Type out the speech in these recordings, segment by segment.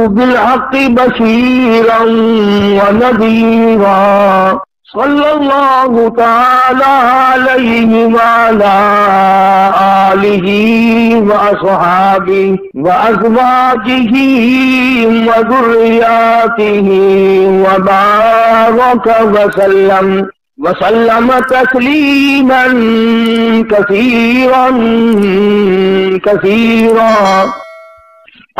بالحق بشيرا ونذيرا صلى الله تعالى عليه وعلى آله وأصحابه وأزواجه وذرياته وبارك وسلم تسليما كثيرا كثيرا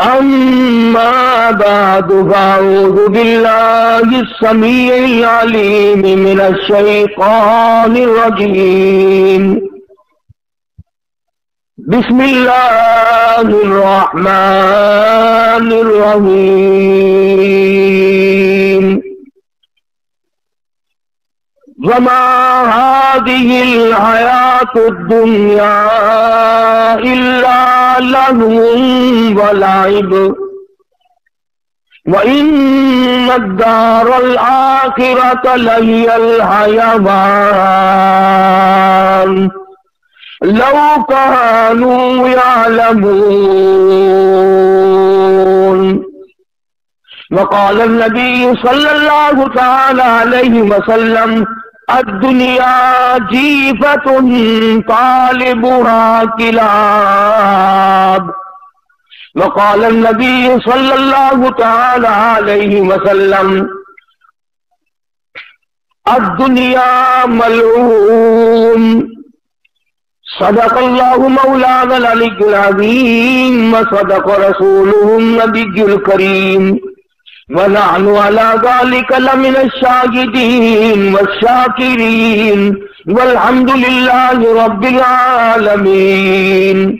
أما بعد فأعوذ بالله السميع العليم من الشيطان الرجيم بسم الله الرحمن الرحيم وما هذه الحياة الدنيا إلا لهو ولعب وإن الدار الآخرة لهي الحيوان لو كانوا يعلمون وقال النبي صلى الله تعالى عليه وسلم الدنيا جيفة طالبها كلاب وقال النبي صلى الله تعالى عليه وسلم الدنيا ملعون صدق الله مولانا العلي العظيم وصدق رسوله النبي الكريم ونحن على ذلك لمن الشاهدين والشاكرين والحمد لله رب العالمين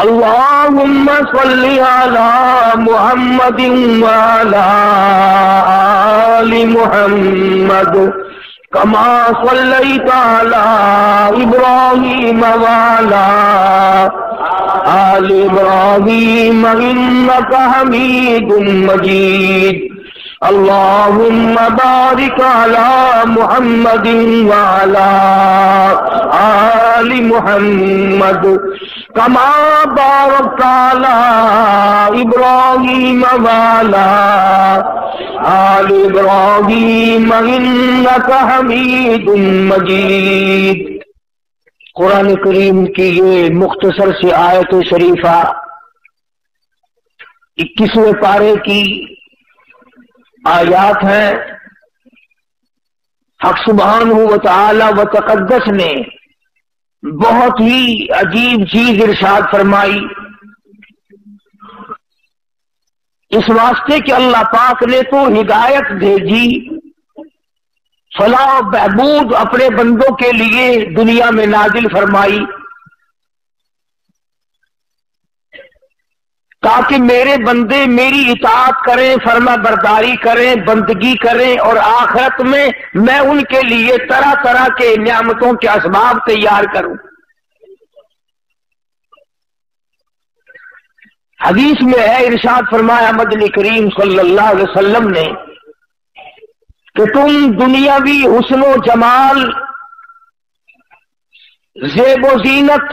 اللهم صل على محمد وعلى آل محمد كما صليت على إبراهيم وعلى آل إبراهيم إنك حميد مجيد اللهم بارك على محمد وعلى آل محمد كما باركت على إبراهيم وعلى آل إبراهيم إنك حميد مجيد۔ قرآن کریم کی یہ مختصر سی آیت شریفہ 21ویں پارے کی آیات ہیں۔ حق سبحانہ و تعالی و تقدس نے بہت ہی عجیب چیز ارشاد فرمائی، اس واسطے کہ اللہ پاک نے تو ہدایت بھیجی، فلاح و بہبود اپنے بندوں کے لیے دنیا میں نازل فرمائی تاکہ میرے بندے میری اطاعت کریں، فرما برداری کریں، بندگی کریں، اور آخرت میں میں ان کے لیے طرح طرح کے نعمتوں کے اسباب تیار کروں۔ حدیث میں ہے، ارشاد فرمایا مدنی کریم صلی اللہ علیہ وسلم نے کہ تم دنیاوی حسن و جمال، زیب و زینت،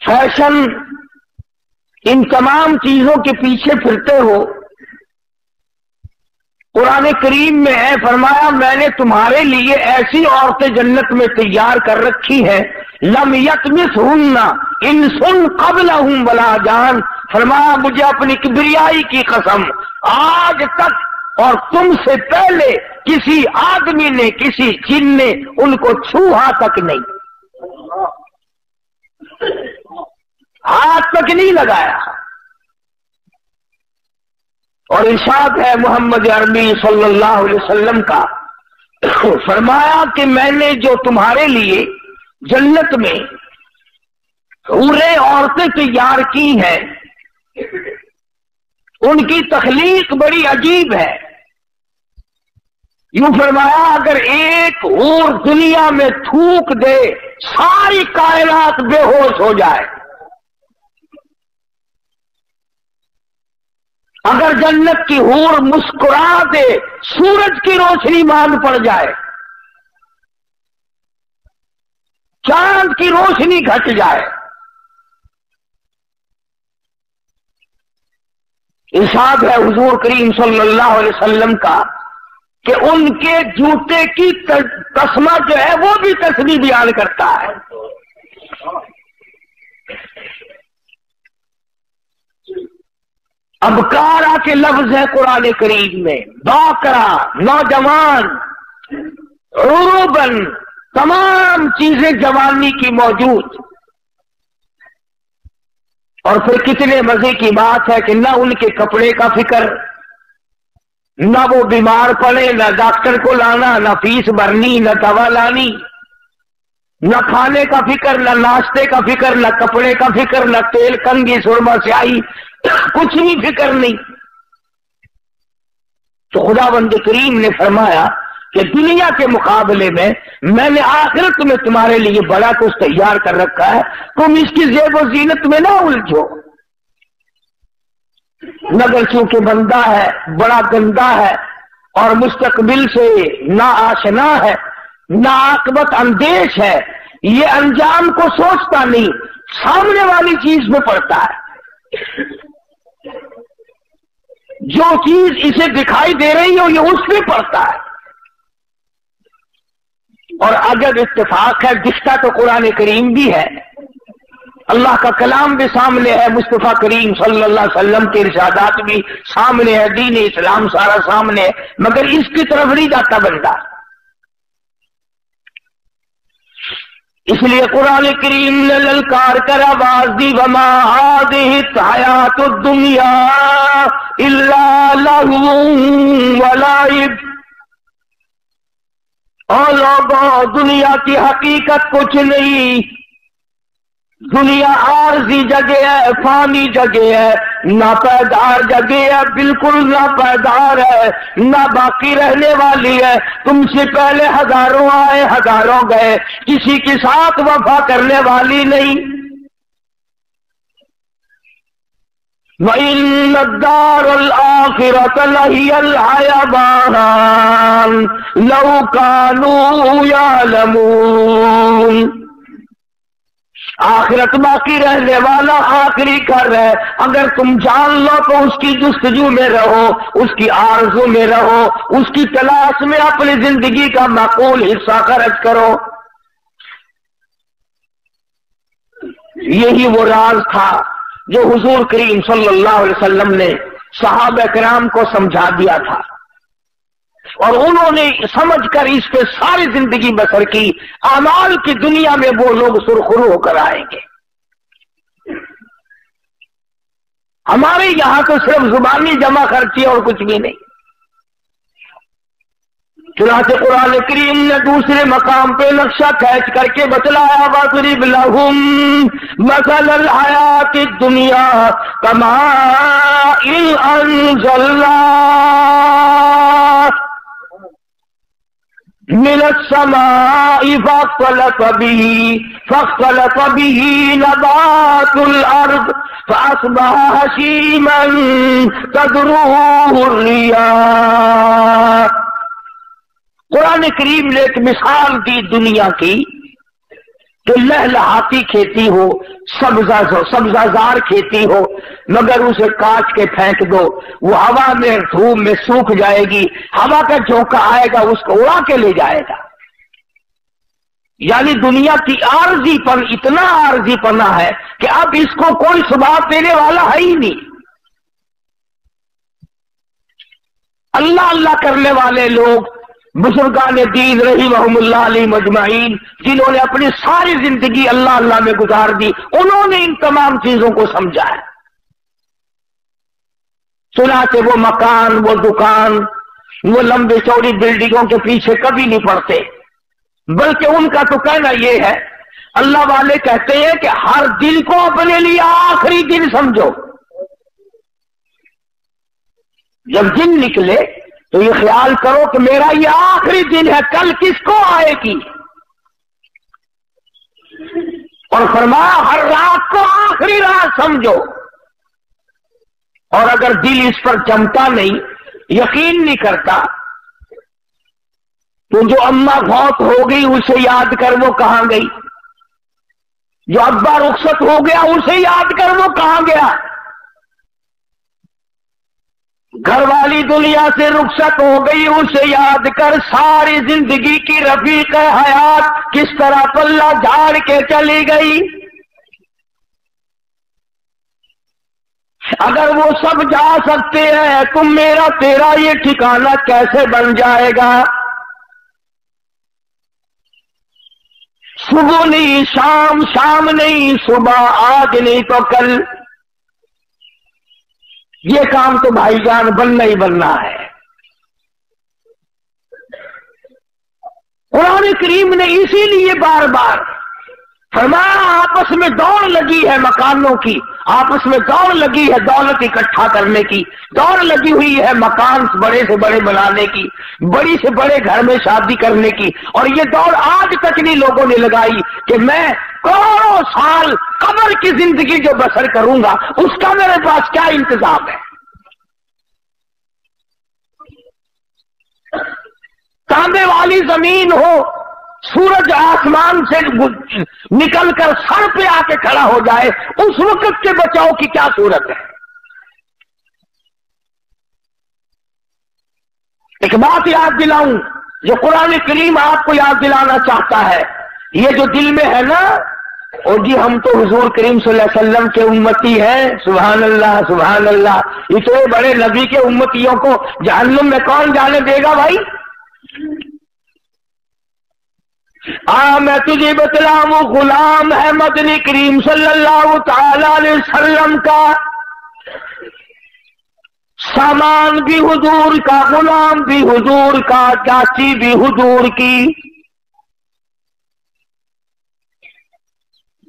فیشن، ان تمام چیزوں کے پیچھے پھرتے ہو۔ قرآن کریم میں ہے، فرمایا میں نے تمہارے لیے ایسی عورتیں جنت میں تیار کر رکھی ہیں، لم یطمثہن انس قبلہم ولا جان۔ فرمایا مجھے اپنی کبریائی کی قسم، آج تک اور تم سے پہلے کسی آدمی نے، کسی جن نے ان کو چھوہا تک نہیں، ہاتھ تک نہیں لگایا۔ اور ارشاد ہے محمد عربی صلی اللہ علیہ وسلم کا، فرمایا کہ میں نے جو تمہارے لیے جنت میں حوریں عورتیں تیار کی ہیں، ان کی تخلیق بڑی عجیب ہے۔ یوں فرمایا اگر ایک حور دنیا میں تھوک دے ساری کائنات بے ہوش ہو جائے، اگر جنت کی حور مسکرا دے سورج کی روشنی مان پڑ جائے، چاند کی روشنی گھٹ جائے، इरशाद है हुजूर करीम सल्लल्लाहु अलैहि वसल्लम का कि उनके जूते की तस्मा जो है वो भी तस्बीह बयान करता है। अबकारा के लफ्ज है कुरान करीम में, बाकरा नौजवान, उरूबन तमाम चीजें जवानी की मौजूद। और फिर कितने मजे की बात है कि ना उनके कपड़े का फिक्र, ना वो बीमार पड़े, ना डॉक्टर को लाना, ना फीस भरनी, ना दवा लानी, ना खाने का फिक्र, ना नाश्ते का फिक्र, ना कपड़े का फिक्र, ना तेल कंघी सुरमा स्याही, कुछ भी फिक्र नहीं। तो खुदावंद करीम ने फरमाया कि दुनिया के मुकाबले में मैंने आखिरत में तुम्हारे लिए बड़ा कुछ तैयार कर रखा है, तुम इसकी ज़ेब व ज़ीनत में ना उलझो। मगर चूंकि बंदा है बड़ा गंदा है और मुस्तकबिल से ना आशना है, ना आकबत अंदेश है, ये अंजाम को सोचता नहीं, सामने वाली चीज में पड़ता है। जो चीज इसे दिखाई दे रही हो ये उसमें पड़ता है। और अगर इत्तेफाक है, दिखता तो कुरान करीम भी है, अल्लाह का कलाम भी सामने है, मुस्तफा करीम सल्लल्लाहु अलैहि वसल्लम के इरशादात भी सामने है, दीन इस्लाम सारा सामने है, मगर इसकी तरफ नहीं जाता बंदा। इसलिए कुरान करीम ने ललकार कर आवाज दी, वमा हादिहि हयातुद दुनिया इल्ला लहवुन व लाइब। और लोगों, दुनिया की हकीकत कुछ नहीं, दुनिया आरजी जगह है, फानी जगह है, ना पैदार जगह है, बिल्कुल ना पैदार है, ना बाकी रहने वाली है। तुमसे पहले हजारों आए हजारों गए, किसी के साथ वफा करने वाली नहीं। वइन्न दारुल आखिरत लहियल हयवान लौ कानू यालमून। आखिरत बाकी रहने वाला आखिरी कर है, अगर तुम जान लो तो उसकी जुस्तजू में रहो, उसकी आरज़ू में रहो, उसकी तलाश में अपनी जिंदगी का माकूल हिस्सा खर्च करो। यही वो राज था जो हुजूर करीम सल्लल्लाहु अलैहि वसल्लम ने सहाबा किराम को समझा दिया था, और उन्होंने समझकर इस पे सारी जिंदगी बसर की। अमाल की दुनिया में वो लोग सुरखुरू होकर आएंगे। हमारे यहां तो सिर्फ जुबानी जमा खर्ची और कुछ भी नहीं। चुनांचे कुरान करीम ने दूसरे मकाम पे नक्शा खींच करके बतलाया, वज़रिब लहुम मसलल हयातिद दुनिया कमाइन अंज़लना मिनस समाई फख्तलत बिही नबातुल अर्द फअस्बह हशीमन तदरुहु रियाह। कुरान करीम ने एक मिसाल दी दुनिया की कि लहलहाती खेती हो, सब्जाजार खेती हो, मगर उसे काट के फेंक दो, वो हवा में धूप में सूख जाएगी, हवा का झोंका आएगा उसको उड़ा के ले जाएगा। यानी दुनिया की आरजीपन इतना आरजीपना है कि अब इसको कोई सुभाव देने वाला है ही नहीं। अल्लाह अल्लाह करने वाले लोग, बुजुर्गान दीन रहीमहुमुल्लाह अलैहिम अजमाइन, जिन्होंने अपनी सारी जिंदगी अल्लाह अल्लाह में गुजार दी, उन्होंने इन तमाम चीजों को समझा है। सुना कि वो मकान, वो दुकान, वो लंबे चौड़ी बिल्डिंगों के पीछे कभी नहीं पड़ते, बल्कि उनका तो कहना ये है, अल्लाह वाले कहते हैं कि हर दिन को अपने लिए आखिरी दिन समझो। जब दिन निकले तो ये ख्याल करो कि मेरा ये आखिरी दिन है, कल किसको आएगी। और फरमाया हर रात को आखिरी रात समझो। और अगर दिल इस पर जमता नहीं, यकीन नहीं करता, तो जो अम्मा फौत हो गई उसे याद कर वो कहां गई, जो अब्बा रुखसत हो गया उसे याद कर वो कहां गया। گھر والی دنیا سے رخصت ہو گئی، اسے یاد کر ساری زندگی کی رفیق حیات کس طرح پلہ جھاڑ کے چلی گئی۔ اگر وہ سب جا سکتے ہیں تو میرا تیرا یہ ٹھکانہ کیسے بن جائے گا؟ صبح نہیں شام، شام نہیں صبح، آج نہیں تو کل، یہ کام تو بھائی جان بننا ہی بننا ہے۔ قرآن کریم نے اسی لیے بار بار فرمایا آپس میں دوڑ لگی ہے مکانوں کی، آپس میں دوڑ لگی ہے دولت اکٹھا کرنے کی، دوڑ لگی ہوئی ہے مکان بڑے سے بڑے بنانے کی، بڑی سے بڑے گھر میں شادی کرنے کی، اور یہ دوڑ آج تک نہیں لوگوں نے لگائی کہ میں کروڑوں سال قبر کی زندگی جو بسر کروں گا اس کا میرے پاس کیا انتظام ہے۔ تانبے والی زمین ہو، سورج آسمان سے نکل کر سر پہ آ کے کھڑا ہو جائے، اس وقت کے بچاؤ کی کیا صورت ہے؟ ایک بات یاد دلاؤں جو قرآن کریم آپ کو یاد دلانا چاہتا ہے، یہ جو دل میں ہے نا، اور جی ہم تو حضور کریم صلی اللہ علیہ وسلم کے امتی ہیں، سبحان اللہ سبحان اللہ، اتنے بڑے نبی کے امتیوں کو جہنم میں کون جانے دے گا بھائی؟ میں تجھے بتلاؤں، غلام ہے مدنی کریم صلی اللہ تعالی علیہ وسلم کا، سامان بھی حضور کا، غلام بھی حضور کا، چاچی بھی حضور کی،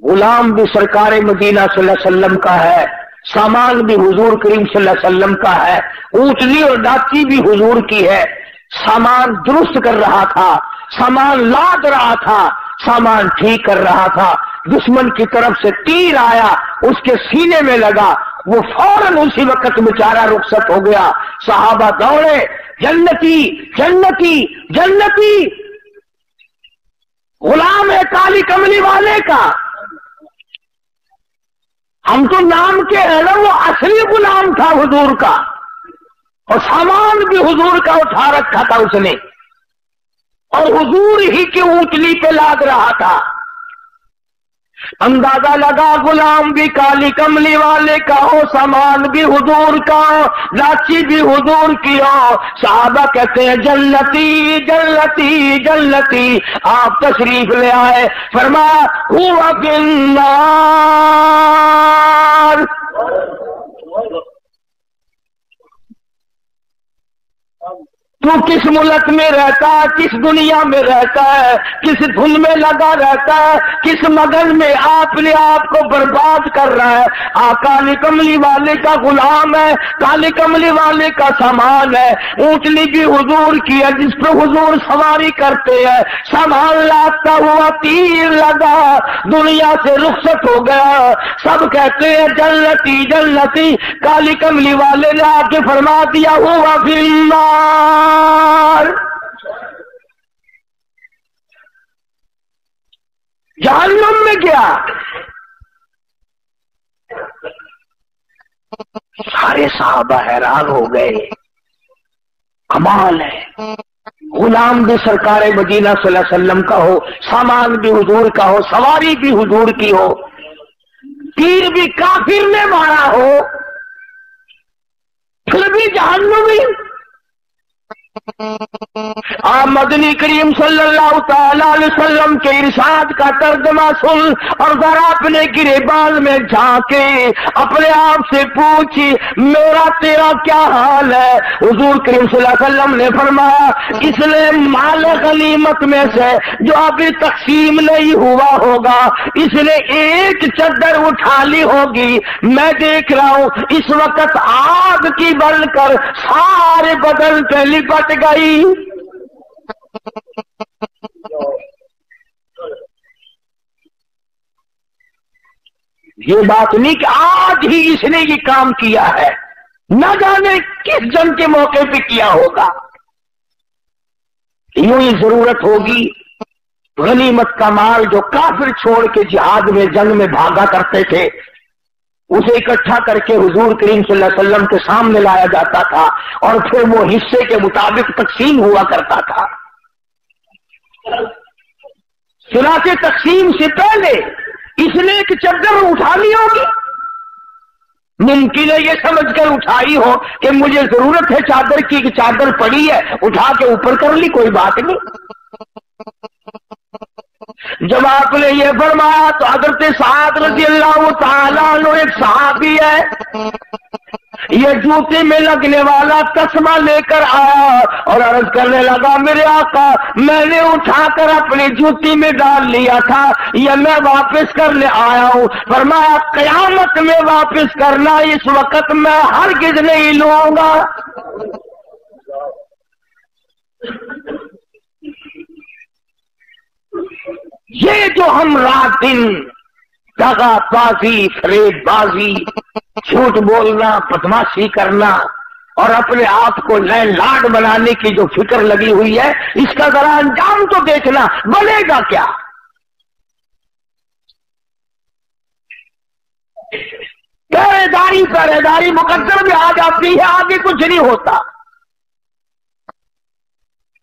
غلام بھی سرکار مدینہ صلی اللہ علیہ وسلم کا ہے، سامان بھی حضور کریم صلی اللہ علیہ وسلم کا ہے، اونٹنی اور ڈاچی بھی حضور کی ہے۔ سامان درست کر رہا تھا، سامان لاد رہا تھا، سامان ٹھیک کر رہا تھا، دشمن کی طرف سے تیر آیا، اس کے سینے میں لگا، وہ فوراً اسی وقت بیچارہ رخصت ہو گیا۔ صحابہ دوڑے، جنتی جنتی جنتی، غلام ہے کالی کملی والے کا، ہم تو نام کے ہیں نا، وہ اصلی غلام تھا حضور کا، اور سامان بھی حضور کا اٹھا رکھا تھا اس نے، اور حضور ہی کی اونٹنی پہ لاد رہا تھا۔ اندازہ لگا غلام بھی کالی کملی والے کا ہو، سامان بھی حضور کا ہو، لاچی بھی حضور کی ہو۔ صحابہ کہتے ہیں جنتی جنتی جنتی، آپ تشریف لے آئے، فرمایا ہوا فی النار۔ تو کس ملک میں رہتا ہے، کس دنیا میں رہتا ہے، کس دھن میں لگا رہتا ہے، کس مگن میں اپنے آپ کو برباد کر رہا ہے؟ کالی کملی والے کا غلام ہے، کالی کملی والے کا سامان ہے، اونٹنی بھی حضور کی ہے جس پہ حضور سواری کرتے ہیں، سامان لاتا ہوا تیر لگا، دنیا سے رخصت ہو گیا۔ سب کہتے ہیں جنتی جنتی، کالی کملی والے نے آ کے فرما دیا ہوا فی النار، جہنم میں گیا۔ سارے صحابہ حیران ہو گئے، کمال ہے، غلام بھی سرکار مدینہ صلی اللہ علیہ وسلم کا ہو، سامان بھی حضور کا ہو، سواری بھی حضور کی ہو، تیر بھی کافر نے مارا ہو، پھر بھی جہنمی۔ آپ مدنی کریم صلی اللہ تعالی علیہ وسلم کے ارشاد کا ترجمہ سن، اور ذرا اپنے گریبان میں جھانکے اپنے آپ سے پوچھی میرا تیرا کیا حال ہے؟ حضور کریم صلی اللہ علیہ وسلم نے فرمایا اس نے مال غنیمت میں سے جو ابھی تقسیم نہیں ہوا ہوگا، اس نے ایک چادر اٹھا لی ہوگی، میں دیکھ رہا ہوں اس وقت آگ کی بن کر سارے بدن پہ لپٹ گئی۔ یہ بات نہیں کہ آج ہی اس نے یہ کام کیا ہے، نہ جانے کس جنگ کے موقع پہ کیا ہوگا۔ یوں ہی ضرورت ہوگی غنیمت کا مال جو کافر چھوڑ کے جہاد میں جنگ میں بھاگا کرتے تھے، उसे इकट्ठा करके हुजूर करीम सल्लल्लाहु अलैहि वसल्लम के सामने लाया जाता था और फिर वो हिस्से के मुताबिक तकसीम हुआ करता था। चुनाचे तकसीम से पहले इसने एक चादर उठा ली होगी, मुमकिन है ये समझकर उठाई हो कि मुझे जरूरत है चादर की, चादर पड़ी है उठा के ऊपर कर ली, कोई बात नहीं। जब आपने ये फरमाया तो हज़रत साद रज़ियल्लाहु ताला अन्हु एक सहाबी है, ये जूते में लगने वाला तस्मा लेकर आया और अर्ज करने लगा, मेरे आका मैंने उठाकर अपनी जूती में डाल लिया था, ये मैं वापस करने आया हूं। फरमाया कयामत में वापस करना, इस वक्त मैं हरगिज़ नहीं लूंगा। ये जो हम रात दिन दगाबाजी, फरेबबाजी, झूठ बोलना, बदमाशी करना और अपने आप को नए लाड बनाने की जो फिक्र लगी हुई है, इसका जरा अंजाम तो देखना, बनेगा क्या। पहरेदारी मुकद्दर में आ जाती है, आगे कुछ नहीं होता।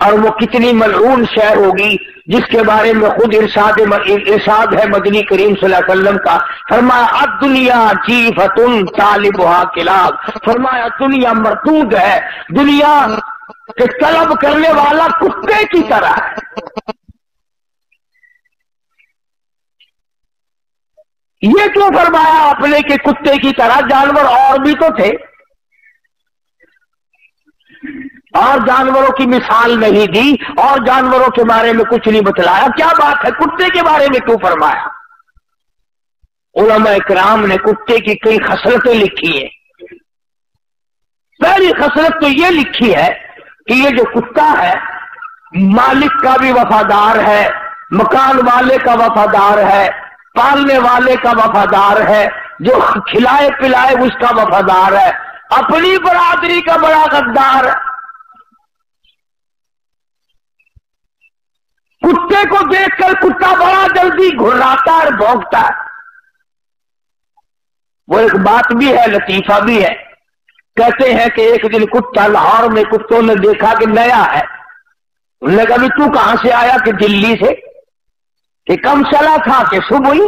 और वो कितनी मलऊन शय होगी जिसके बारे में खुद इरशाद है मदनी करीम सल्लल्लाहु अलैहि वसल्लम का। फरमाया अद्दुनिया जीफतुन तालिबुहा किलाब, फरमाया दुनिया मरदूद है, दुनिया के तलब करने वाला कुत्ते की तरह है। ये क्यों फरमाया आपने कि कुत्ते की तरह? जानवर और भी तो थे, और जानवरों की मिसाल नहीं दी और जानवरों के बारे में कुछ नहीं बतलाया, क्या बात है कुत्ते के बारे में क्यों फरमाया? उलमा इकराम ने कुत्ते की कई खसलतें लिखी है। पहली खसलत तो ये लिखी है कि ये जो कुत्ता है मालिक का भी वफादार है, मकान वाले का वफादार है, पालने वाले का वफादार है, जो खिलाए पिलाए उसका वफादार है, अपनी बरादरी का बड़ा गद्दार है। कुत्ते को देखकर कुत्ता बड़ा जल्दी घुर्राता और भौंकता है। वो एक बात भी है, लतीफा भी है। कहते हैं कि एक दिन कुत्ता लाहौर में कुत्तों ने देखा कि नया है। उन्होंने कहा भी तू कहां से आया? कि दिल्ली से। कि कम चला था? कि सुबह ही।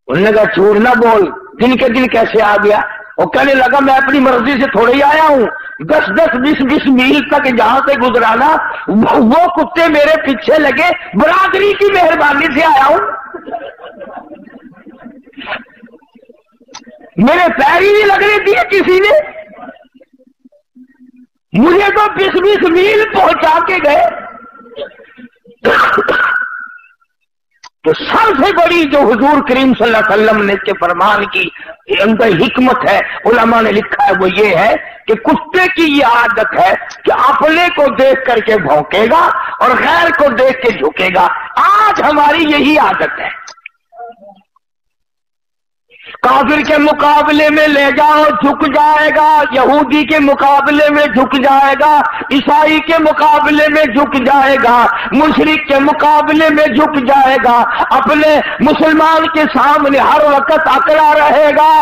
उन्होंने कहा झूठ ना बोल, दिन के दिन कैसे आ गया? वो कहने लगा मैं अपनी मर्जी से थोड़े ही आया हूं, 10-10, 20-20 मील तक जहां से गुजराना वो कुत्ते मेरे पीछे लगे, बरादरी की मेहरबानी से आया हूं। मेरे पैर ही नहीं लगने दिए किसी ने, मुझे तो 20-20 मील पहुंचा के गए। तो सबसे बड़ी जो हुजूर करीम सल्लल्लाहु अलैहि वसल्लम ने के फरमान की अंदर हिकमत है, उलमा ने लिखा है, वो ये है कि कुत्ते की ये आदत है कि अपने को देख करके भौंकेगा और गैर को देख के झुकेगा। आज हमारी यही आदत है। काफिर के मुकाबले में ले जाओ झुक जाएगा, यहूदी के मुकाबले में झुक जाएगा, ईसाई के मुकाबले में झुक जाएगा, मुशरिक के मुकाबले में झुक जाएगा, अपने मुसलमान के सामने हर वक्त अकड़ा रहेगा।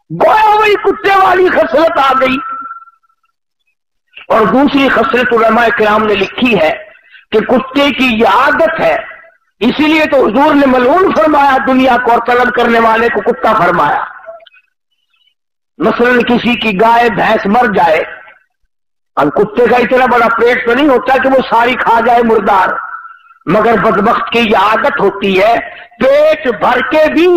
गोया वही कुत्ते वाली खसलत आ गई। और दूसरी खसलत उलमा किराम ने लिखी है कि कुत्ते की यह आदत है, इसीलिए तो हुजूर ने मलऊन फरमाया दुनिया को और तलब करने वाले को कुत्ता फरमाया। मसलन किसी की गाय भैंस मर जाए, अब कुत्ते का इतना बड़ा पेट तो नहीं होता कि वो सारी खा जाए मुर्दार, मगर बदबख्त की यह आदत होती है पेट भर के भी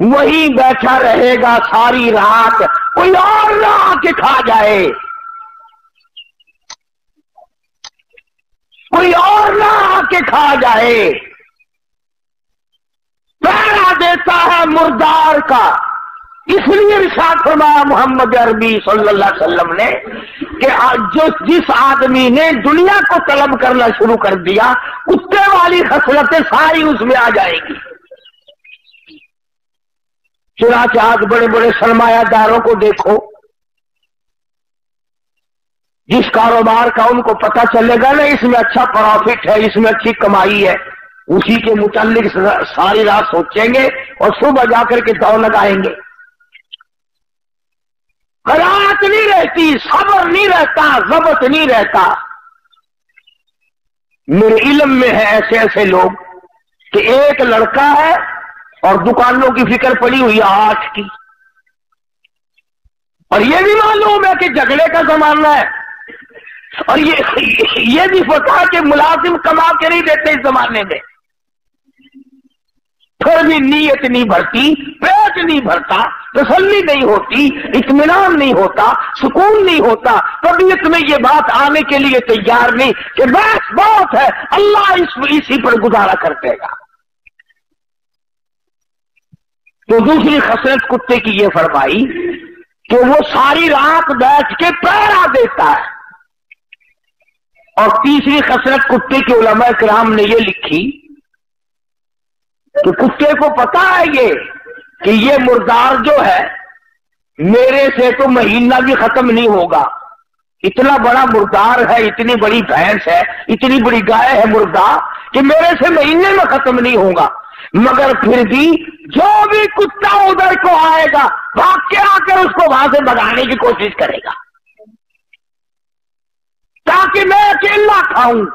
वही बैठा रहेगा सारी रात, कोई और ना आके खा जाए, कोई और ना आके खा जाए। पहरा देता है मुर्दार का। इसलिए इरशाद फरमाया मोहम्मद अरबी सल्लल्लाहु अलैहि वसल्लम ने कि जिस आदमी ने दुनिया को तलब करना शुरू कर दिया, कुत्ते वाली खसलतें सारी उसमें आ जाएगी। चुनांचे आज बड़े बड़े सरमायादारों को देखो, जिस कारोबार का उनको पता चलेगा ना इसमें अच्छा प्रॉफिट है, इसमें अच्छी कमाई है, उसी के मुताल्लिक सारी रात सोचेंगे और सुबह जाकर के दौड़ लगाएंगे। कनाअत नहीं रहती, सब्र नहीं रहता, ज़ब्त नहीं रहता। मेरे इल्म में है ऐसे ऐसे लोग कि एक लड़का है और दुकानों की फिक्र पड़ी हुई है 8 की, और ये भी मालूम है कि झगड़े का जमाना है, और ये भी पता है कि मुलाजिम कमा के नहीं देते इस जमाने में, फिर भी नीयत नहीं भरती, पेट नहीं भरता, तसल्ली नहीं होती, इत्मीनान नहीं होता, सुकून नहीं होता, तबीयत में ये बात आने के लिए तैयार नहीं कि बस बहुत है, अल्लाह इसी पर गुजारा कर देगा। तो दूसरी खसरत कुत्ते की ये फरमाई कि वो सारी रात बैठ के पहरा देता है। और तीसरी खसरत कुत्ते के उलमा किराम ने ये लिखी कि कुत्ते को पता है कि ये मुर्दार जो है मेरे से तो महीना भी खत्म नहीं होगा, इतना बड़ा मुर्दार है, इतनी बड़ी भैंस है, इतनी बड़ी गाय है मुर्दा कि मेरे से महीने में खत्म नहीं होगा, मगर फिर भी जो भी कुत्ता उधर को आएगा भाग के आकर उसको वहां से भगाने की कोशिश करेगा ताकि मैं अकेला खाऊं,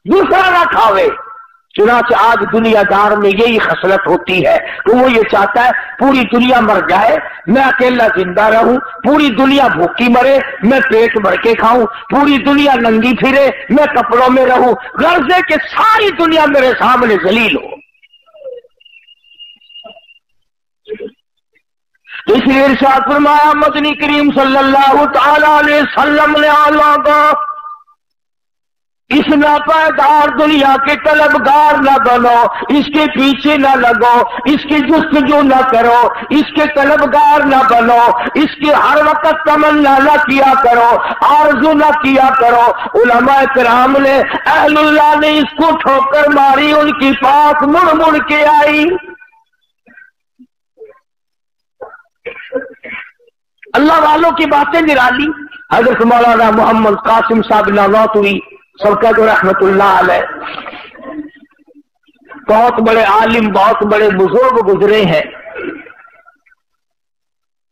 दूसरा ना खावे। चुनांचे आज दुनियादार में यही खसलत होती है कि वो ये चाहता है पूरी दुनिया मर जाए, मैं अकेला जिंदा रहूं, पूरी दुनिया भूखी मरे, मैं पेट भर के खाऊं, पूरी दुनिया नंगी फिरे, मैं कपड़ों में रहूं, गर्जे कि सारी दुनिया मेरे सामने जलील हो। इसलिए इरशाद फरमाया मदनी करीम सल्लल्लाहु तआला अलैहि वसल्लम ने आला का इस नापायदार दुनिया के तलबगार न बनो, इसके पीछे न लगो, इसकी जुस्तजू न करो, इसके तलबगार न बनो, इसकी हर वक्त तमन्ना न किया करो, आरज़ू न किया करो। उलमा किराम ने अहलुल्लाह ने इसको ठोकर मारी, उनकी पास मुड़ मुड़ के आई। अल्लाह वालों की बातें निराली। हजरत मौलाना मोहम्मद कासिम साहब नानौतवी सबका जो रहमतुल्लाह अलैह, बहुत बड़े आलिम, बहुत बड़े बुजुर्ग गुजरे हैं।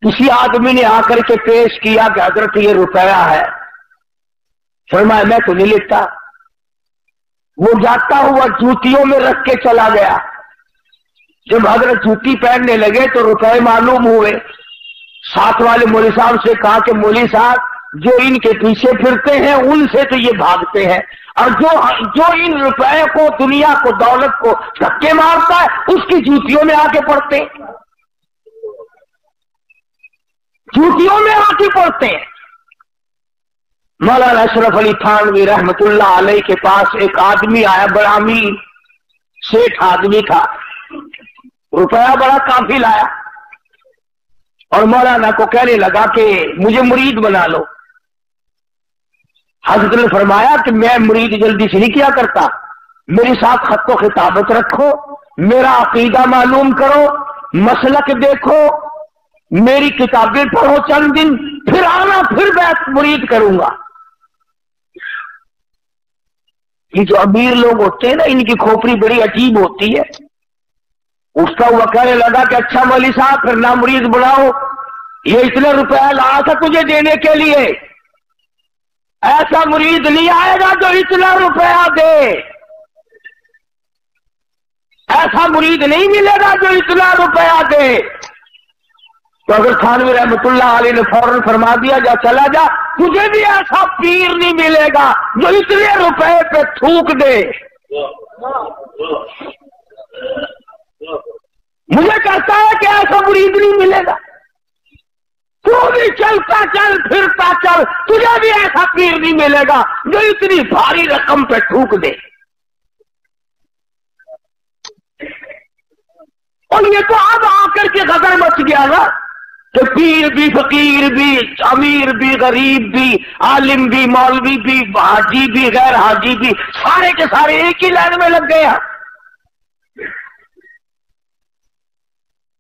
किसी आदमी ने आकर के पेश किया कि हजरत ये रुपया है, फरमाया मैं तो नहीं लेता। वो जाता हुआ जूतियों में रख के चला गया। जब हजरत जूती पहनने लगे तो रुपए मालूम हुए। साथ वाले मौलवी साहब से कहा कि मौलवी साहब जो इनके पीछे फिरते हैं उनसे तो ये भागते हैं, और जो इन रुपए को, दुनिया को, दौलत को धक्के मारता है उसकी जूतियों में आके पड़ते हैं, जूतियों में आके पड़ते हैं। मौलाना अशरफ अली थानवी रहमतुल्लाह अलैह के पास एक आदमी आया, बड़ा अमीर सेठ आदमी था, रुपया बड़ा काफी लाया, और मौलाना को कहने लगा कि मुझे मुरीद बना लो। हजरत ने फरमाया कि मैं मुरीद जल्दी से नहीं किया करता, मेरे साथ खत्तो खिताबत रखो, मेरा अकीदा मालूम करो, मसलक देखो, मेरी किताबें पढ़ो चंद दिन, फिर आना, फिर मैं मुरीद करूंगा। ये जो अमीर लोग होते हैं ना, इनकी खोपड़ी बड़ी अजीब होती है। उसका हुआ कहने लगा कि अच्छा मौलवी साहब फिर ना मुरीद बनाओ, ये इतने रुपया लाया था तुझे देने के लिए, ऐसा मुरीद नहीं आएगा जो इतना रुपया दे, ऐसा मुरीद नहीं मिलेगा जो इतना रुपया दे। तो अगर थानवी रहमतुल्लाह अलैह ने फौरन फरमा दिया जा चला जा, तुझे भी ऐसा पीर नहीं मिलेगा जो इतने रुपए पे थूक दे। मुझे कहता है कि ऐसा मुरीद नहीं मिलेगा, तू भी चलता चल, फिरता चल, तुझे भी ऐसा पीर नहीं मिलेगा जो इतनी भारी रकम पे थूक दे। और ये तो अब आकर के गदर मच गया ना कि पीर भी, फकीर भी, अमीर भी, गरीब भी, आलिम भी, मौलवी भी, हाजी भी, गैर हाजी भी, सारे के सारे एक ही लाइन में लग गए।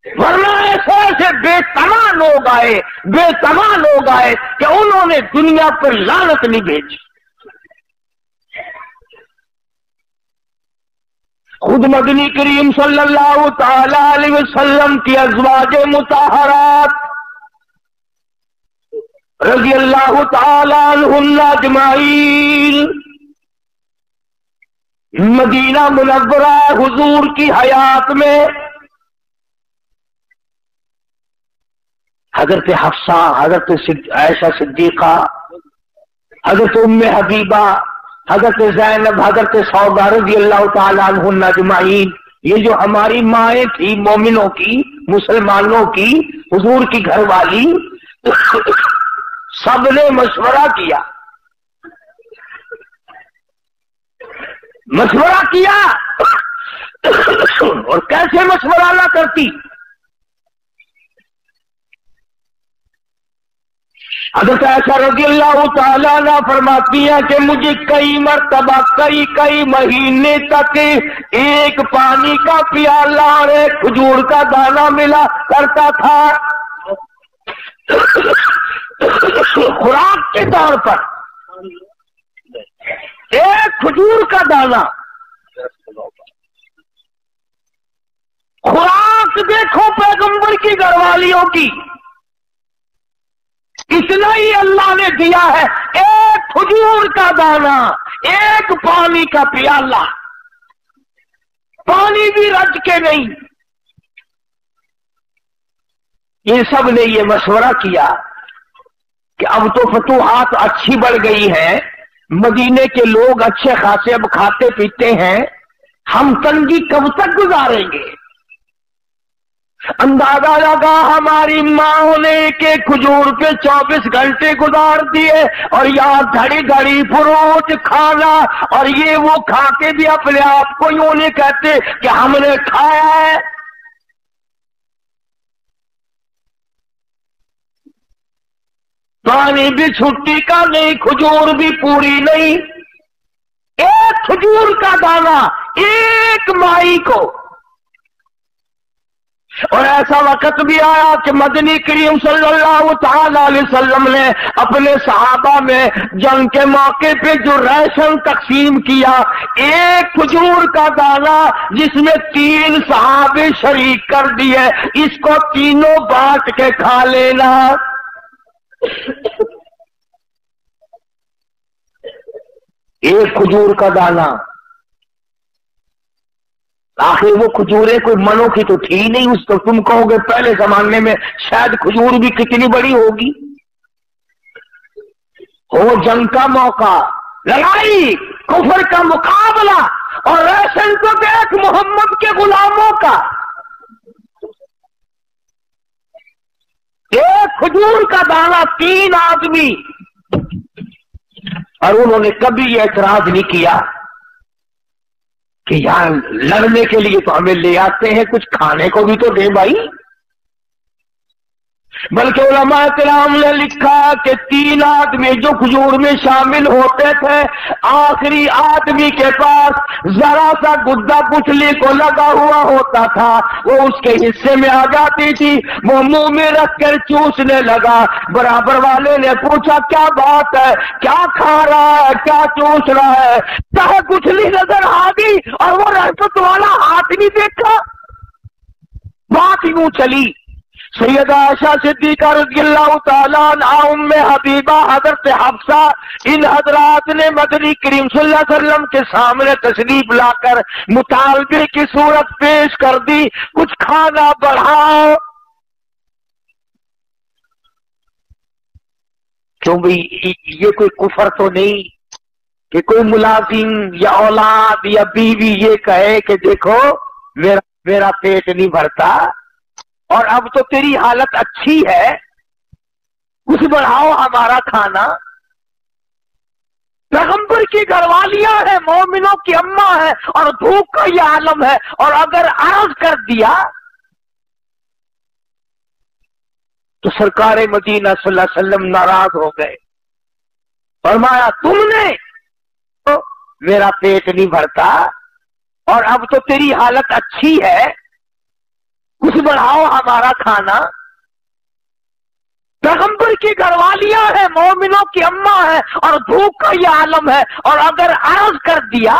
वरना ऐसे ऐसे बेतमा लोग आए कि उन्होंने दुनिया पर लानत नहीं भेजी। خود مدنی کریم صلی اللہ تعالی علیہ وسلم کی ازواج مطہرات رضی اللہ تعالی عنہن اجمعین مدینہ منورہ حضور کی حیات میں حضرت حفصہ، حضرت عائشہ صدیقہ، حضرت ام حبیبہ، حضرت زینب، حضرت سودا رضی اللہ تعالیٰ عنہن اجمعین، یہ جو ہماری مائیں تھی مومنوں کی، مسلمانوں کی، حضور کی گھر والی، سب نے مشورہ کیا، اور کیسے مشورہ نہ کرتی؟ حضرت عائشہ رضی اللہ تعالیٰ عنہ فرماتی ہیں کہ مجھے کئی مرتبہ کئی مہینے تک ایک پانی کا پیالہ اور ایک کھجور کا دانہ ملا کرتا تھا خوراک کے طور پر، ایک کھجور کا دانہ خوراک دیکھو پیغمبر کی گھر والیوں کی، اتنا ہی اللہ نے دیا ہے، ایک کھجور کا دانہ، ایک پانی کا پیالہ، پانی بھی رج کے نہیں۔ یہ سب نے یہ مشورہ کیا کہ اب تو فتوحات اچھی بڑھ گئی ہے، مدینے کے لوگ اچھے خاصے اب کھاتے پیتے ہیں، ہم تنگی کب تک گزاریں گے؟ اندازہ لگا ہماری ماں نے کہ کھجور پہ 24 گھنٹے گزار دیے، اور یہاں گھڑی گھڑی فروٹ کھانا، اور یہ وہ کھا کے بھی اپنے آپ کو یوں نہیں کہتے کہ ہم نے کھایا ہے۔ پانی بھی چھٹی کا نہیں، کھجور بھی پوری نہیں، ایک کھجور کا دانہ ایک مائی کو۔ اور ایسا وقت بھی آیا کہ مدنی کریم صلی اللہ تعالی علیہ وسلم نے اپنے صحابہ میں جنگ کے موقع پہ جو راشن تقسیم کیا، ایک کھجور کا دانہ جس میں 3 صحابے شریک کر دیے، اس کو تینوں بانٹ کے کھا لینا۔ ایک کھجور کا دانہ، آخر وہ کھجوریں کوئی منوں کی تو تھی نہیں، اس کو تم کہو گے پہلے زمانے میں شاید کھجور بھی کتنی بڑی ہوگی۔ ہو جنگ کا موقع، لڑائی، کفر کا مقابلہ، اور راشن تو دیکھ محمد کے غلاموں کا، ایک کھجور کا دانہ 3 آدمی، اور انہوں نے کبھی یہ اعتراض نہیں کیا کہ یار لڑنے کے لیے تو ہمیں لے آتے ہیں، کچھ کھانے کو بھی تو دے بھائی۔ بلکہ علماء کرام نے لکھا کہ 3 آدمی جو کھجور میں شامل ہوتے تھے، آخری آدمی کے پاس ذرا سا گدا پچھلی کو لگا ہوا ہوتا تھا، وہ اس کے حصے میں آ جاتی تھی، وہ منہ میں رکھ کر چوسنے لگا۔ برابر والے نے پوچھا کیا بات ہے، کیا کھا رہا ہے، کیا چوس رہا ہے؟ چاہے کچھلی نظر آ گئی اور وہ رحمت والا ہاتھ نہیں دیکھا۔ بات یوں چلی، سیدہ عائشہ صدیقہ رضی اللہ تعالیٰ عنہ، ام حبیبہ، حضرت حفصہ، ان حضرات نے مدنی کریم صلی اللہ علیہ وسلم کے سامنے تشریف لا کر مطالبے کی صورت پیش کر دی، کچھ کھانا بڑھاؤ۔ کیوں بھئی یہ کوئی کفر تو نہیں کہ کوئی ملازم یا اولاد یا بیوی یہ کہے کہ دیکھو میرا پیٹ نہیں بھرتا اور اب تو تیری حالت اچھی ہے، کچھ بڑھاؤ ہمارا کھانا۔ پیغمبر کی گھر والیاں ہیں، مومنوں کی اماں ہیں، اور دھوپ کا یہ عالم ہے، اور اگر عرض کر دیا تو سرکار مدینہ صلی اللہ علیہ وسلم ناراض ہو گئے، فرمایا تم نے میرا پیٹ نہیں بھرتا اور اب تو تیری حالت اچھی ہے، کچھ بڑھاؤ ہمارا کھانا۔ پیغمبر کی گھر والیاں ہیں، مومنوں کی اماں ہیں، اور دھوپ کا یہ عالم ہے، اور اگر عرض کر دیا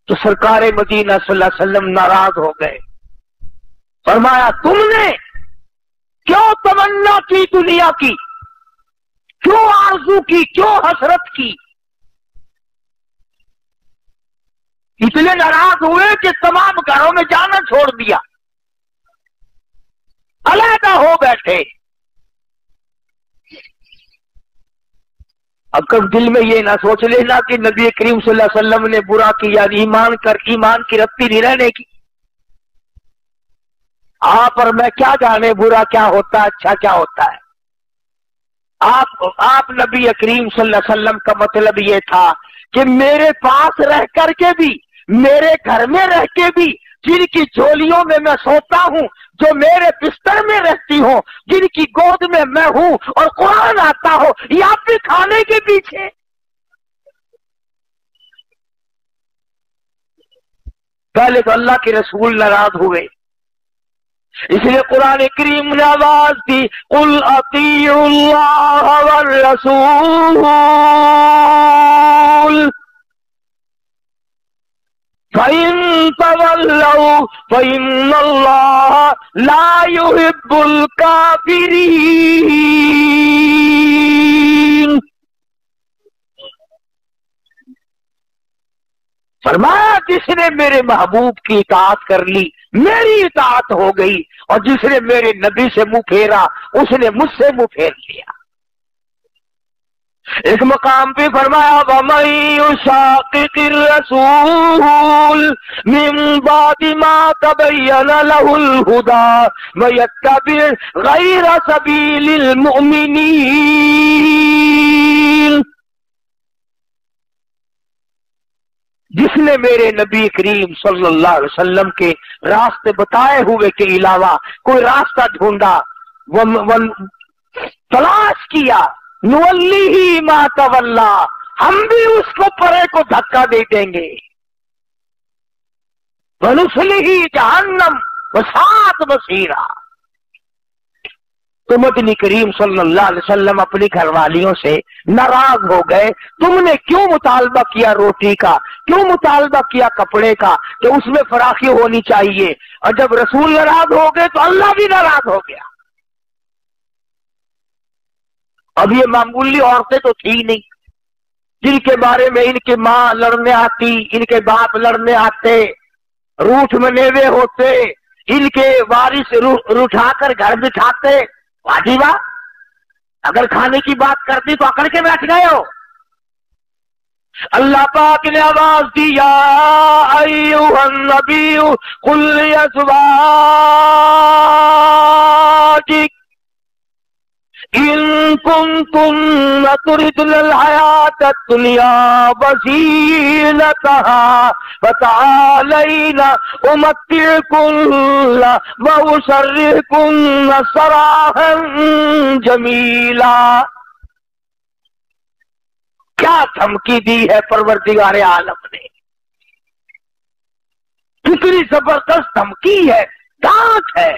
تو سرکار مدینہ صلی اللہ علیہ وسلم ناراض ہو گئے. فرمایا تم نے کیوں تمنا کی دنیا کی، کیوں آرزو کی، کیوں حسرت کی؟ اتنے ناراض ہوئے کہ تمام گھروں میں جانا چھوڑ دیا، علیحدہ ہو بیٹھے. اب کب دل میں یہ نہ سوچ لینا کہ نبی کریم صلی اللہ علیہ وسلم نے برا کیا، ایمان کی رتی نہیں رہنے کی. آپ اور میں کیا جانے برا کیا ہوتا ہے، اچھا کیا ہوتا ہے. آپ نبی کریم صلی اللہ علیہ وسلم کا مطلب یہ تھا کہ میرے پاس رہ کر کے بھی، میرے گھر میں رہ کے بھی، جن کی جھولیوں میں سوتا ہوں، جو میرے بستر میں رہتی ہوں، جن کی گود میں میں ہوں اور قرآن آتا ہو، یا پھر کھانے کے پیچھے. پہلے تو اللہ کے رسول ناراض ہوئے، اس لیے قرآن کریم نے آواز دی، قل اطیعوا اللہ والرسول فَإِن تَوَلَّوْا فَإِنَّ اللَّهَ لَا يُحِبُّ الْكَافِرِينَ. فرمایا جس نے میرے محبوب کی اطاعت کر لی میری اطاعت ہو گئی، اور جس نے میرے نبی سے منہ پھیرا اس نے مجھ سے منہ پھیر لیا. ایک مقام پہ فرمایا وَمَن يُشَاقِقِ الرَّسُولَ مِن بَعْدِ مَا تَبَيَّنَ لَهُ الْهُدَى وَيَتَّبِعْ غَيْرَ سَبِيلِ الْمُؤْمِنِينَ. جس نے میرے نبی کریم صلی اللہ علیہ وسلم کے راستے بتائے ہوئے کے علاوہ کوئی راستہ ڈھونڈا، تلاش کیا، نولیہ ما تولا، ہم بھی اس کو پرے کو دھکا دے دیں گے، ونصلہ جہنم وساءت مصیرا. تو مدنی کریم صلی اللہ علیہ وسلم اپنی گھر والیوں سے ناراض ہو گئے. تم نے کیوں مطالبہ کیا روٹی کا، کیوں مطالبہ کیا کپڑے کا کہ اس میں فراخی ہونی چاہیے، اور جب رسول ناراض ہو گئے تو اللہ بھی ناراض ہو گیا. اب یہ معمولی عورتیں تو تھی نہیں جن کے بارے میں ان کی ماں لڑنے آتی، ان کے باپ لڑنے آتے، روٹھ منیوے ہوتے، ان کے وارث روٹھا کر گھر بٹھاتے. واجبہ اگر کھانے کی بات کرتی تو اکڑ کے بیٹھ گئے ہو. اللہ پاک نے آواز دی یا ایھا النبی قل لازواجک ان کنتن تردن الحیاۃ الدنیا وزینتہا فتعالین امتعکن واسرحکن سراحا جمیلا. کیا دھمکی دی ہے پروردگار عالم نے، کتنی زبردست دھمکی ہے، ڈانٹ ہے.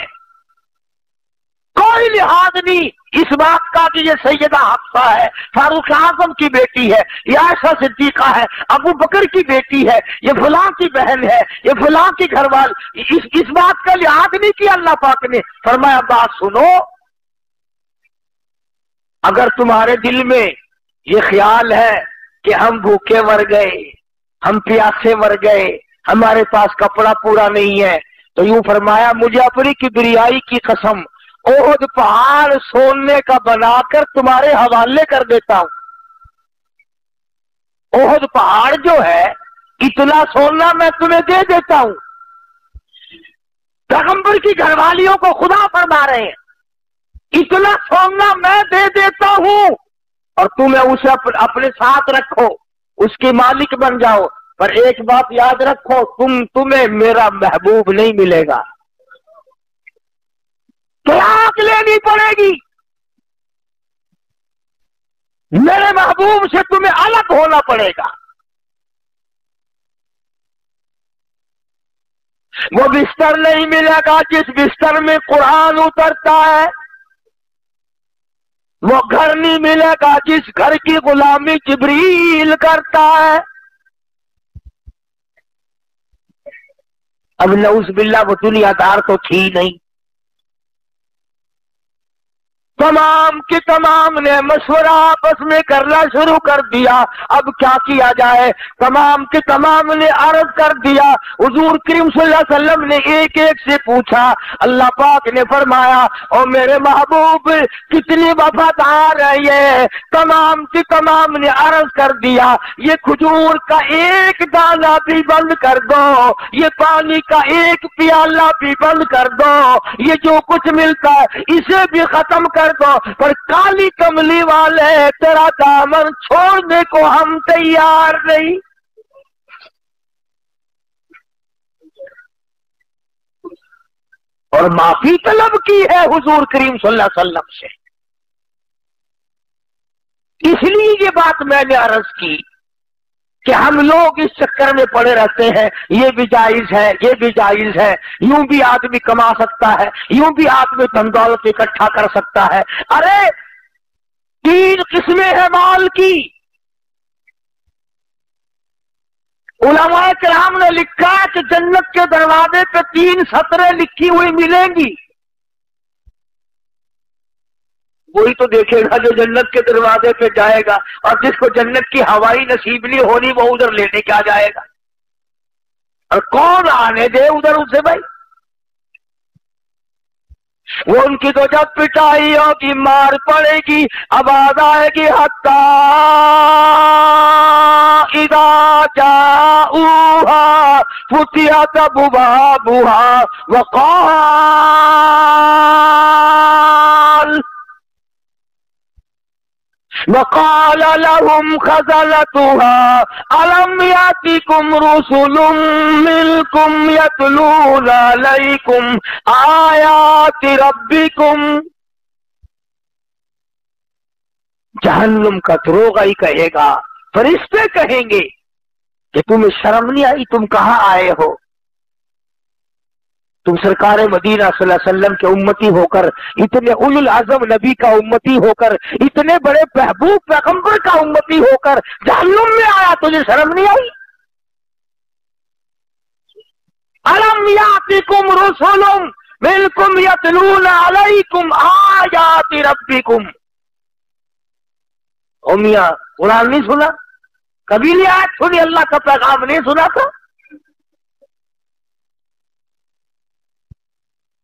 کوئی لحاظ نہیں اس بات کا کہ یہ سیدہ حفصہ ہے، فاروق اعظم کی بیٹی ہے، یہ عائشہ صدیقہ ہے، ابو بکر کی بیٹی ہے، یہ فلاں کی بہن ہے، یہ فلاں کی گھر وال. اس بات کا لحاظ نہیں کیا. اللہ پاک نے فرمایا بات سنو، اگر تمہارے دل میں یہ خیال ہے کہ ہم بھوکے مر گئے، ہم پیاسے مر گئے، ہمارے پاس کپڑا پورا نہیں ہے، تو یوں فرمایا مجھے اپنی کبریائی کی قسم احد پہاڑ سونے کا بنا کر تمہارے حوالے کر دیتا ہوں. احد پہاڑ جو ہے اتنا سونا میں تمہیں دے دیتا ہوں. پیغمبر کی گھر والیوں کو خدا فرما رہے ہیں اتنا سونا میں دے دیتا ہوں اور تمہیں اسے اپنے ساتھ رکھو، اس کے مالک بن جاؤ. پر ایک بات یاد رکھو، تمہیں میرا محبوب نہیں ملے گا، طلاق لینی پڑے گی، میرے محبوب سے تمہیں الگ ہونا پڑے گا. وہ بستر نہیں ملے گا جس بستر میں قرآن اترتا ہے، وہ گھر نہیں ملے گا جس گھر کی غلامی جبریل کرتا ہے. अब नऊज़ बिल्लाह वो दुनियादार तो थी नहीं। तमाम के तमाम ने मशवरा आपस में करना शुरू कर दिया। अब क्या किया जाए? तमाम के तमाम ने अर्ज कर दिया। हुजूर करीम सल्लल्लाहु अलैहि वसल्लम ने एक एक से पूछा। अल्लाह पाक ने फरमाया, ओ मेरे महबूब कितनी वफादार है ये। तमाम के तमाम ने अर्ज कर दिया, ये खजूर का एक दाना भी बंद कर दो, ये पानी का एक प्याला भी बंद कर दो, ये जो कुछ मिलता है इसे भी खत्म कर दो, पर काली कमली वाले तेरा दामन छोड़ने को हम तैयार नहीं। और माफी तलब की है हुजूर करीम सल्लल्लाहु अलैहि वसल्लम से। इसलिए ये बात मैंने अर्ज की कि हम लोग इस चक्कर में पड़े रहते हैं, ये भी जायज है, ये भी जायज है, यूं भी आदमी कमा सकता है, यूं भी आदमी धन दौलत इकट्ठा कर सकता है। अरे 3 किस्में हैं माल की। उलमाए किराम ने लिखा है कि जन्नत के दरवाजे पे 3 सतरें लिखी हुई मिलेंगी। वही तो देखेगा जो जन्नत के दरवाजे पे जाएगा, और जिसको जन्नत की हवाई नसीब नहीं होनी वो उधर लेने क्या जाएगा? और कौन आने दे उधर उसे भाई? वो उनकी तो जब पिटाई होगी, मार पड़ेगी, आवाज आएगी, हत्ता इदा जाऊहा फुतिहत अबवाबुहा वक़ाल लहुम खज़नतुहा अलम यातिकुम रुसुलुम मिनकुम यतलूना अलैकुम आयाति रब्बिकुम। जहन्नुम का दरोगा ही कहेगा, फरिश्ते कहेंगे कि तुम्हें शर्म नहीं आई, तुम कहां आए हो? तुम सरकार मदीना सल्लल्लाहु अलैहि वसल्लम के उम्मती होकर, इतने उलुल आजम नबी का उम्मती होकर, इतने बड़े महबूब पैगंबर का उम्मती होकर जहन्नुम में आया, तुझे शर्म नहीं आई? अलम यातिकुम रुसुलुम मिनकुम यतलूना अलैकुम आयाति रब्बिकुम। ओ मियां, कुरान नहीं सुना? कभी नहीं आया सुनी? अल्लाह का पैगाम नहीं सुना था?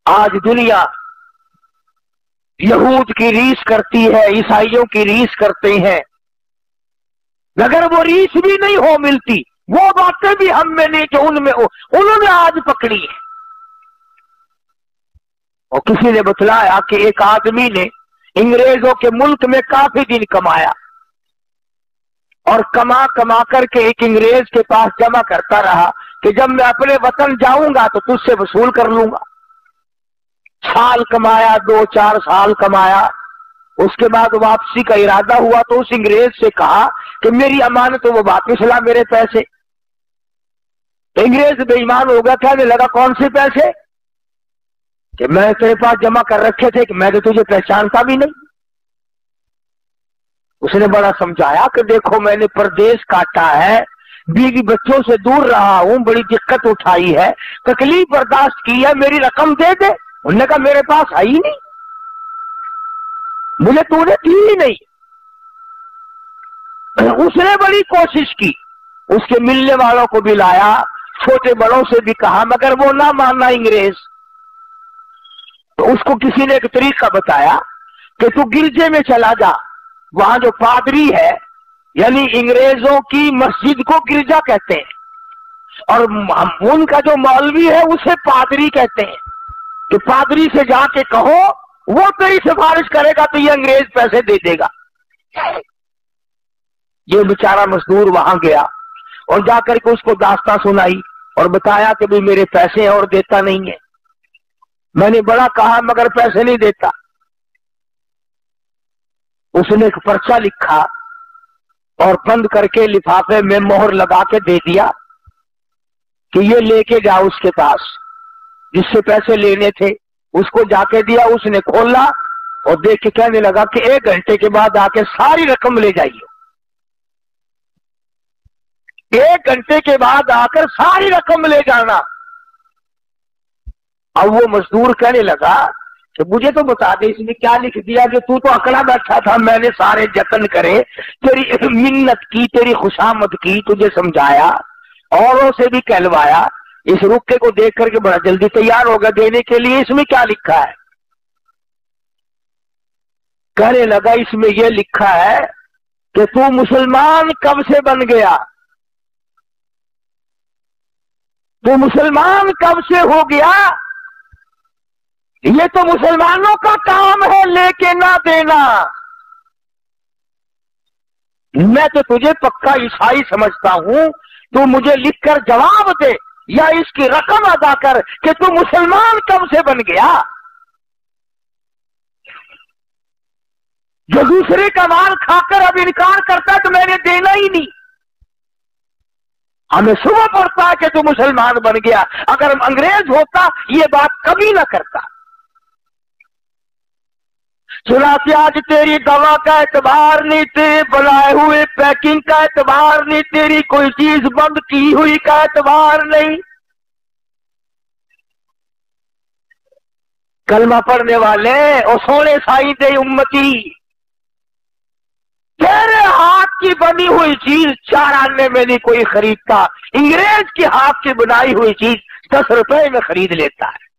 आज दुनिया यहूद की रीस करती है, ईसाइयों की रीस करते हैं। अगर वो रीस भी नहीं हो मिलती, वो बातें भी हम में नहीं जो उनमें हो, उन्होंने आज पकड़ी है। और किसी ने बतलाया कि एक आदमी ने अंग्रेजों के मुल्क में काफी दिन कमाया, और कमा कमा करके एक अंग्रेज के पास जमा करता रहा कि जब मैं अपने वतन जाऊंगा तो तुझसे वसूल कर लूंगा। साल कमाया, 2-4 साल कमाया, उसके बाद वापसी का इरादा हुआ तो उस अंग्रेज से कहा कि मेरी अमानत वो वापिस ला, मेरे पैसे। तो अंग्रेज बेईमान हो गया, कहने लगा कौन से पैसे? कि मैं तेरे पास जमा कर रखे थे, कि मैं तो तुझे पहचानता भी नहीं। उसने बड़ा समझाया कि देखो मैंने परदेश काटा है, बीवी बच्चों से दूर रहा हूं, बड़ी दिक्कत उठाई है, तकलीफ बर्दाश्त की है, मेरी रकम दे दे। उन्होंने कहा मेरे पास है ही नहीं, मुझे तूने दी ही नहीं। उसने बड़ी कोशिश की, उसके मिलने वालों को भी लाया, छोटे बड़ों से भी कहा, मगर वो ना मानना अंग्रेज। तो उसको किसी ने एक तरीका बताया कि तू गिरजे में चला जा, वहां जो पादरी है, यानी अंग्रेजों की मस्जिद को गिरजा कहते हैं, और उनका जो मौलवी है उसे पादरी कहते हैं। तो पादरी से जाके कहो, वो तेरी सिफारिश करेगा तो ये अंग्रेज पैसे दे देगा। ये बेचारा मजदूर वहां गया और जाकर के उसको दास्तां सुनाई और बताया कि भाई मेरे पैसे हैं और देता नहीं है, मैंने बड़ा कहा मगर पैसे नहीं देता। उसने एक पर्चा लिखा और बंद करके लिफाफे में मोहर लगा के दे दिया कि ये लेके जाओ उसके पास, जिससे पैसे लेने थे उसको जाके दिया। उसने खोला और देख के कहने लगा कि 1 घंटे के बाद आके सारी रकम ले जाइए। 1 घंटे के बाद आकर सारी रकम ले जाना। अब वो मजदूर कहने लगा कि मुझे तो बता दे इसमें क्या लिख दिया कि तू तो अकड़ा बैठा था, मैंने सारे जतन करे, तेरी मिन्नत की, तेरी खुशामद की, तुझे समझाया, औरों से भी कहलवाया, इस रुक्के को देख करके बड़ा जल्दी तैयार होगा देने के लिए, इसमें क्या लिखा है? कहने लगा इसमें यह लिखा है कि तू मुसलमान कब से बन गया, तू मुसलमान कब से हो गया, ये तो मुसलमानों का काम है लेके ना देना, मैं तो तुझे पक्का ईसाई समझता हूं, तू मुझे लिखकर जवाब दे या इसकी रकम अदा कर कि तू मुसलमान कब से बन गया। जो दूसरे का माल खाकर अब इनकार करता तो मैंने देना ही नहीं, हमें सुबह पड़ता है कि तू मुसलमान बन गया, अगर अंग्रेज होता ये बात कभी ना करता। चुनाचे आज तेरी दवा का एतबार नहीं, तेरे बनाए हुए पैकिंग का एतबार नहीं, तेरी कोई चीज बंद की हुई का एतबार नहीं। कलमा पढ़ने वाले और सोने साई दे उम्मती, तेरे हाथ की बनी हुई चीज 4 आने में नहीं कोई खरीदता, अंग्रेज के हाथ की बनाई हुई चीज 10 रुपए में खरीद लेता है।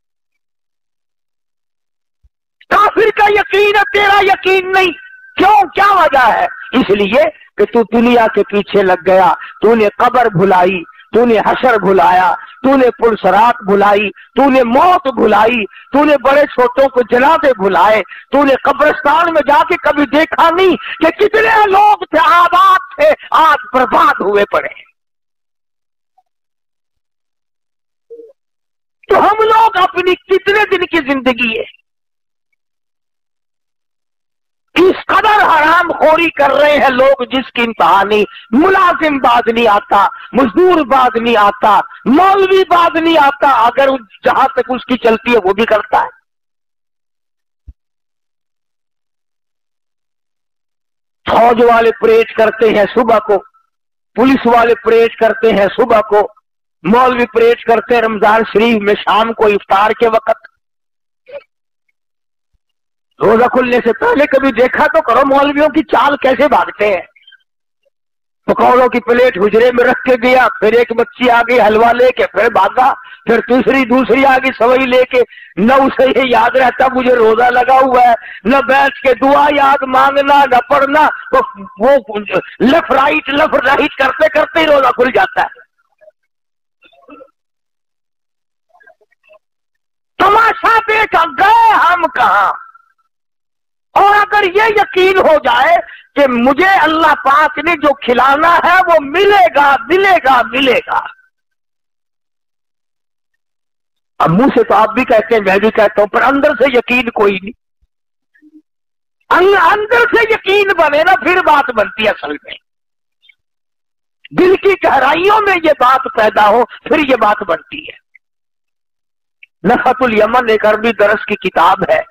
काफिर का यकीन है, तेरा यकीन नहीं, क्यों, क्या वजह है? इसलिए कि तू दुनिया के पीछे लग गया, तूने कब्र भुलाई, तूने हशर भुलाया, तूने पुलसरात भुलाई, तूने मौत भुलाई, तूने बड़े छोटों को जनाजे भुलाए, तूने कब्रिस्तान में जाके कभी देखा नहीं कि कितने लोग थे आबाद थे आज बर्बाद हुए पड़े। तो हम लोग अपनी कितने दिन की जिंदगी है इस कदर हराम खोरी कर रहे हैं लोग जिसकी इंतहा नहीं। मुलाजिम बाज नहीं आता, मजदूर बाज नहीं आता, मौलवी बाज नहीं आता, अगर जहां तक उसकी चलती है वो भी करता है। फौज वाले परेड करते हैं सुबह को, पुलिस वाले परेड करते हैं सुबह को, मौलवी परेड करते हैं रमजान शरीफ में शाम को इफ्तार के वक्त। रोजा खुलने से पहले कभी देखा तो करो मौलवियों की चाल कैसे भागते हैं। पकौड़ों की प्लेट हुजरे में रख के दिया, फिर एक बच्ची आ गई हलवा लेके, फिर भागा, फिर दूसरी आ गई सवई लेके। न उसे ये याद रहता मुझे रोजा लगा हुआ है, न बैठ के दुआ याद मांगना, न पढ़ना, वो लेफ्ट राइट करते करते ही रोजा खुल जाता है। तमाशा देख गए हम कहां। और अगर ये यकीन हो जाए कि मुझे अल्लाह पाक ने जो खिलाना है वो मिलेगा मिलेगा मिलेगा। अब मुंह से तो आप भी कहते हैं, मैं भी कहता हूं, पर अंदर से यकीन कोई नहीं। अंदर से यकीन बने ना फिर बात बनती है। असल में दिल की गहराइयों में ये बात पैदा हो फिर ये बात बनती है। नफ़तुल यमन एक अरबी दरस की किताब है,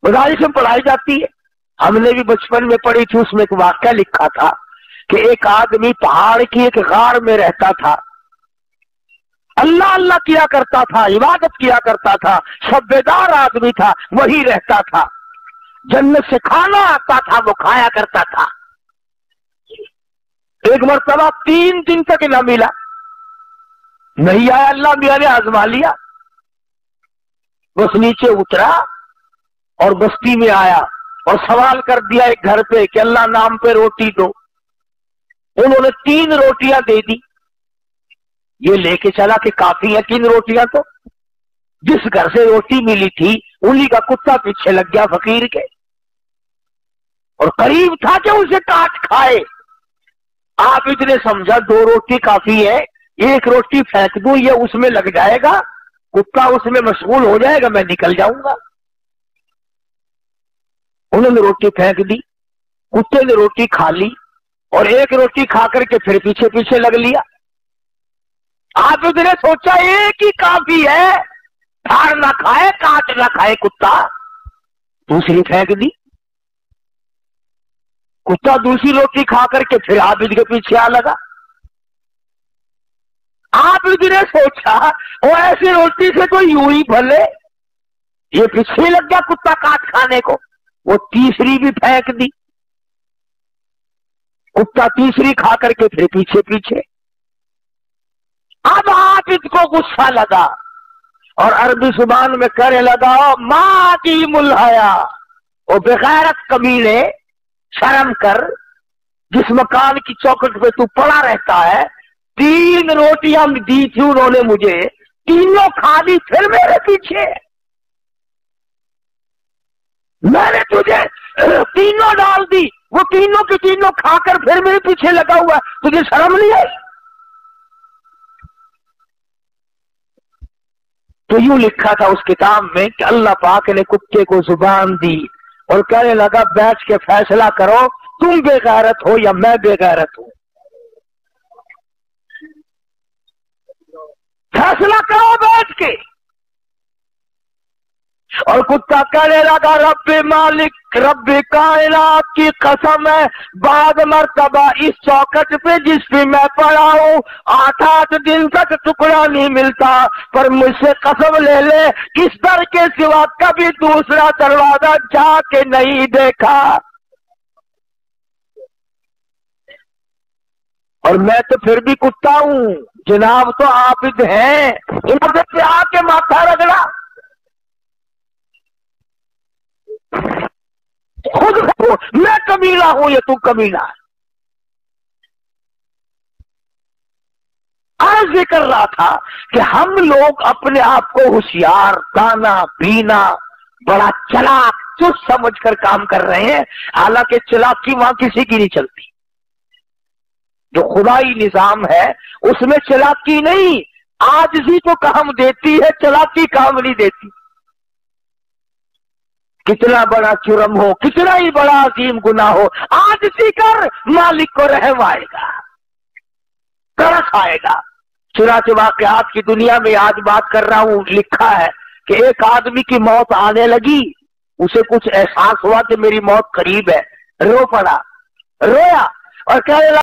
मदारिस में पढ़ाई जाती है, हमने भी बचपन में पढ़ी थी। उसमें एक वाक्या लिखा था कि एक आदमी पहाड़ की एक गार में रहता था, अल्लाह अल्लाह किया करता था, इबादत किया करता था, शब्बेदार आदमी था, वही रहता था। जन्नत से खाना आता था, वो खाया करता था। एक मर्तबा 3 दिन तक न मिला, नहीं आया, अल्लाह मियां ने आजमा लिया। बस नीचे उतरा और बस्ती में आया और सवाल कर दिया एक घर पे कि अल्लाह नाम पे रोटी दो। उन्होंने 3 रोटियां दे दी। ये लेके चला कि काफी है 3 रोटियां, तो जिस घर से रोटी मिली थी उन्हीं का कुत्ता पीछे लग गया फकीर के, और करीब था कि उसे काट खाए। आप इतने समझा 2 रोटी काफी है, 1 रोटी फेंक दूं, ये उसमें लग जाएगा, कुत्ता उसमें मशगूल हो जाएगा, मैं निकल जाऊंगा। उन्होंने रोटी फेंक दी, कुत्ते ने रोटी खा ली और 1 रोटी खा करके फिर पीछे पीछे लग लिया। आप उसने सोचा एक ही काफी है, फाड़ ना खाए काट ना खाए कुत्ता, दूसरी फेंक दी। कुत्ता दूसरी रोटी खा करके फिर आबिद के पीछे आ लगा। आबिद ने सोचा वो ऐसी रोटी से तो यूं ही भले, ये पीछे लग गया कुत्ता काट खाने को, वो तीसरी भी फेंक दी। कुत्ता तीसरी खा करके फिर पीछे पीछे। अब आबिद को गुस्सा लगा और अरबी जुबान में कहने लगा, माँ की मुल्हाया, वो बेगैरत कमीने, शर्म कर, जिस मकान की चौखट पे तू पड़ा रहता है, 3 रोटियां दी थी उन्होंने मुझे, तीनों खा ली, फिर मेरे पीछे। मैंने तुझे तीनों डाल दी, वो तीनों की तीनों खाकर फिर मेरे पीछे लगा हुआ, तुझे शर्म नहीं आई? तो यूं लिखा था उस किताब में कि अल्लाह पाक ने कुत्ते को जुबान दी और कहने लगा, बैठ के फैसला करो, तुम बेगैरत हो या मैं बेगैरत हूं, फैसला करो बैठ के। और कुत्ता कहने लगा, रब्बे मालिक, रब्बे कायनात की कसम है, बाद मर्तबा इस चौखट पे जिस पे मैं पड़ा हूं 8 दिन तक टुकड़ा नहीं मिलता, पर मुझसे कसम ले ले, इस दर के सिवा कभी दूसरा दरवाजा जाके नहीं देखा। और मैं तो फिर भी कुत्ता हूं, जनाब तो आबिद हैं, इधर से आके माथा रगड़ा। खुद मैं कमीना हूं या तू कमीना है? आज ये कर रहा था कि हम लोग अपने आप को होशियार, दाना बीना, बड़ा चालाक, चुस्त समझकर काम कर रहे हैं, हालांकि चालाकी वहां किसी की नहीं चलती। जो खुदाई निजाम है उसमें चालाकी नहीं, आजिज़ी तो काम देती है, चालाकी काम नहीं देती। कितना बड़ा जुर्म हो, कितना ही बड़ा अजीम गुनाह हो, आजिज़ी कर, मालिक को रहम आएगा, तरस आएगा। चुनाचे वाक़यात की दुनिया में आज बात कर रहा हूं, लिखा है कि एक आदमी की मौत आने लगी, उसे कुछ एहसास हुआ कि मेरी मौत करीब है, रो पड़ा, रोया और कहने लगा,